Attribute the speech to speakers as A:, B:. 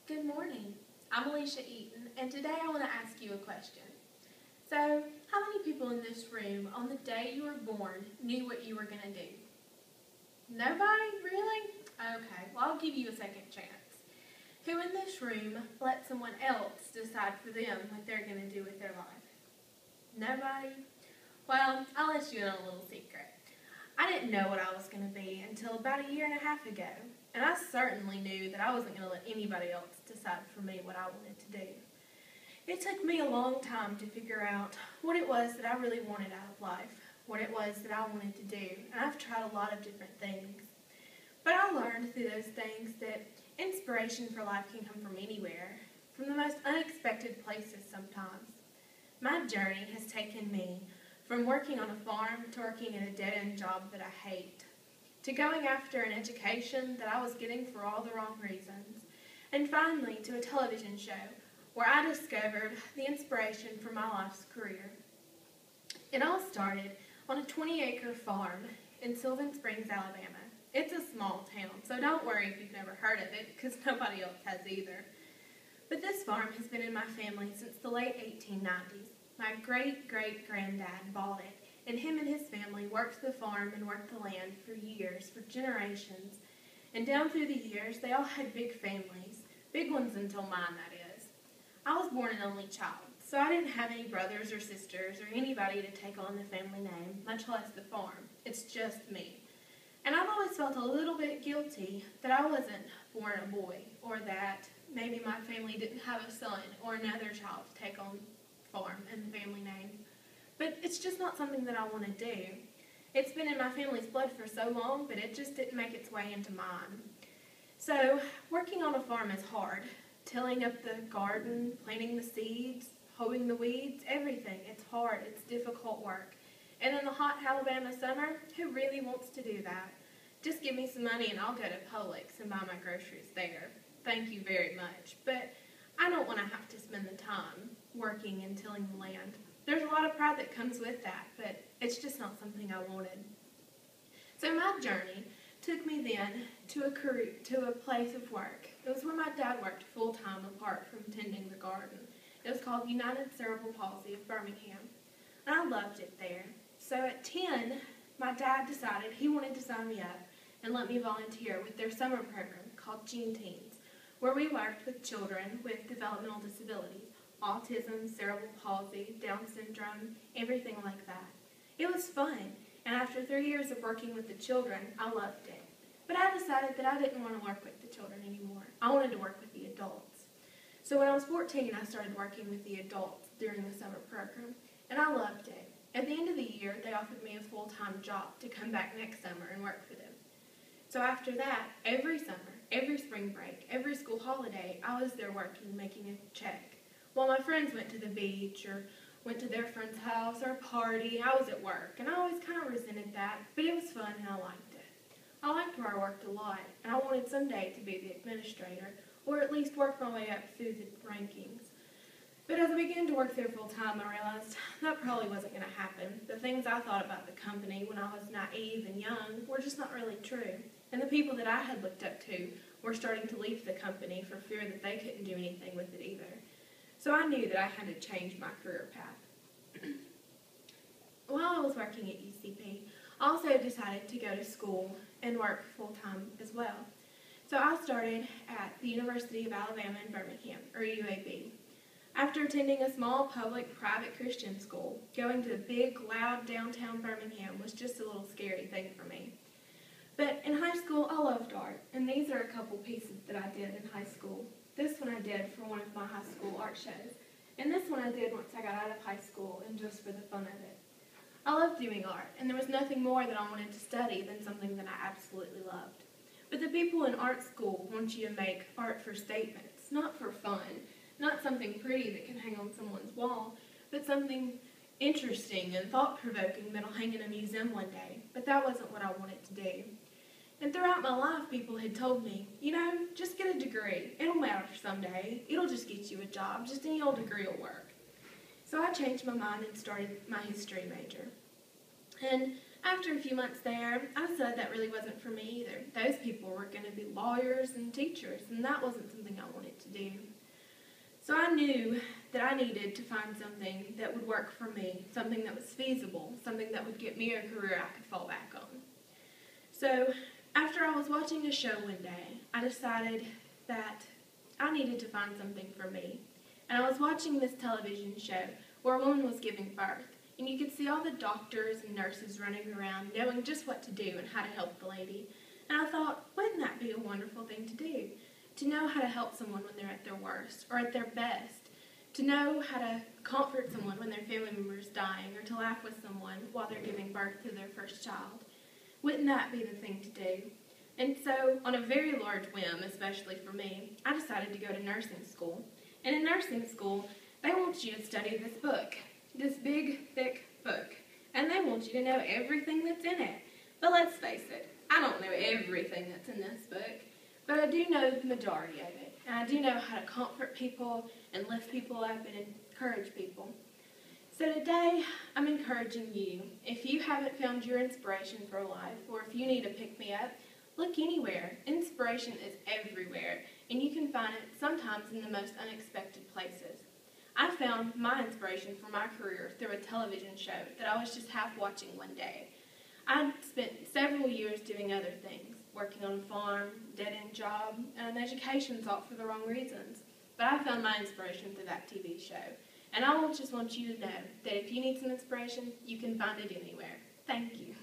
A: Good morning. I'm AleciaEaton, and today I want to ask you a question. So, how many people in this room on the day you were born knew what you were going to do? Nobody? Really? Okay, well I'll give you a second chance. Who in this room let someone else decide for them what they're going to do with their life? Nobody? Well, I'll let you in on a little secret. I didn't know what I was going to be until about a year and a half ago, and I certainly knew that I wasn't going to let anybody else decide for me what I wanted to do. It took me a long time to figure out what it was that I really wanted out of life, what it was that I wanted to do, and I've tried a lot of different things. But I learned through those things that inspiration for life can come from anywhere, from the most unexpected places sometimes. My journey has taken me from working on a farm to working at a dead-end job that I hate, to going after an education that I was getting for all the wrong reasons, and finally to a television show where I discovered the inspiration for my life's career. It all started on a 20-acre farm in Sylvan Springs, Alabama. It's a small town, so don't worry if you've never heard of it, because nobody else has either. But this farm has been in my family since the late 1890s. My great-great-granddad bought it, and him and his family worked the farm and worked the land for years, for generations. And down through the years, they all had big families, big ones until mine, that is. I was born an only child, so I didn't have any brothers or sisters or anybody to take on the family name, much less the farm. It's just me. And I've always felt a little bit guilty that I wasn't born a boy, or that maybe my family didn't have a son or another child to take on farm and the family name. But it's just not something that I want to do. It's been in my family's blood for so long, but it just didn't make its way into mine. So, working on a farm is hard. Tilling up the garden, planting the seeds, hoeing the weeds, everything. It's hard. It's difficult work. And in the hot Alabama summer, who really wants to do that? Just give me some money and I'll go to Publix and buy my groceries there. Thank you very much. But I don't want to have to spend the time working and tilling the land. There's a lot of pride that comes with that, but it's just not something I wanted. So my journey took me then to a place of work. It was where my dad worked full-time apart from tending the garden. It was called United Cerebral Palsy of Birmingham, and I loved it there. So at 10, my dad decided he wanted to sign me up and let me volunteer with their summer program called Gene Teens, where we worked with children with developmental disabilities, autism, cerebral palsy, Down syndrome, everything like that. It was fun, and after 3 years of working with the children, I loved it. But I decided that I didn't want to work with the children anymore. I wanted to work with the adults. So when I was 14, I started working with the adults during the summer program, and I loved it. At the end of the year, they offered me a full-time job to come back next summer and work for them. So after that, every summer, every spring break, every school holiday, I was there working, making a check. While my friends went to the beach or went to their friend's house or a party, I was at work, and I always kind of resented that, but it was fun and I liked it. I liked where I worked a lot, and I wanted someday to be the administrator, or at least work my way up through the rankings. But as I began to work there full-time, I realized that probably wasn't going to happen. The things I thought about the company when I was naive and young were just not really true, and the people that I had looked up to were starting to leave the company for fear that they couldn't do anything with it either. So I knew that I had to change my career path. While I was working at UCP, I also decided to go to school and work full-time as well. So I started at the University of Alabama in Birmingham, or UAB. After attending a small public-private Christian school, going to big, loud downtown Birmingham was just a little scary thing for me. But in high school, I loved art, and these are a couple pieces that I did in high school. This one I did for one of my high school art shows, and this one I did once I got out of high school and just for the fun of it. I loved doing art, and there was nothing more that I wanted to study than something that I absolutely loved. But the people in art school want you to make art for statements, not for fun, not something pretty that can hang on someone's wall, but something interesting and thought-provoking that'll hang in a museum one day. But that wasn't what I wanted to do. And throughout my life, people had told me, you know, just get a degree. It'll matter someday. It'll just get you a job. Just any old degree will work. So I changed my mind and started my history major. And after a few months there, I decided that really wasn't for me either. Those people were going to be lawyers and teachers, and that wasn't something I wanted to do. So I knew that I needed to find something that would work for me, something that was feasible, something that would get me a career I could fall back on. So after I was watching a show one day, I decided that I needed to find something for me. And I was watching this television show where a woman was giving birth. And you could see all the doctors and nurses running around knowing just what to do and how to help the lady. And I thought, wouldn't that be a wonderful thing to do? To know how to help someone when they're at their worst or at their best. To know how to comfort someone when their family member is dying, or to laugh with someone while they're giving birth to their first child. Wouldn't that be the thing to do? And so, on a very large whim, especially for me, I decided to go to nursing school. And in nursing school, they want you to study this book. This big, thick book. And they want you to know everything that's in it. But let's face it, I don't know everything that's in this book, but I do know the majority of it. And I do know how to comfort people and lift people up and encourage people. So today, I'm encouraging you, if you haven't found your inspiration for life, or if you need to pick me up, look anywhere. Inspiration is everywhere, and you can find it sometimes in the most unexpected places. I found my inspiration for my career through a television show that I was just half watching one day. I'd spent several years doing other things, working on a farm, dead-end job, and education thought for the wrong reasons. But I found my inspiration through that TV show. And I just want you to know that if you need some inspiration, you can find it anywhere. Thank you.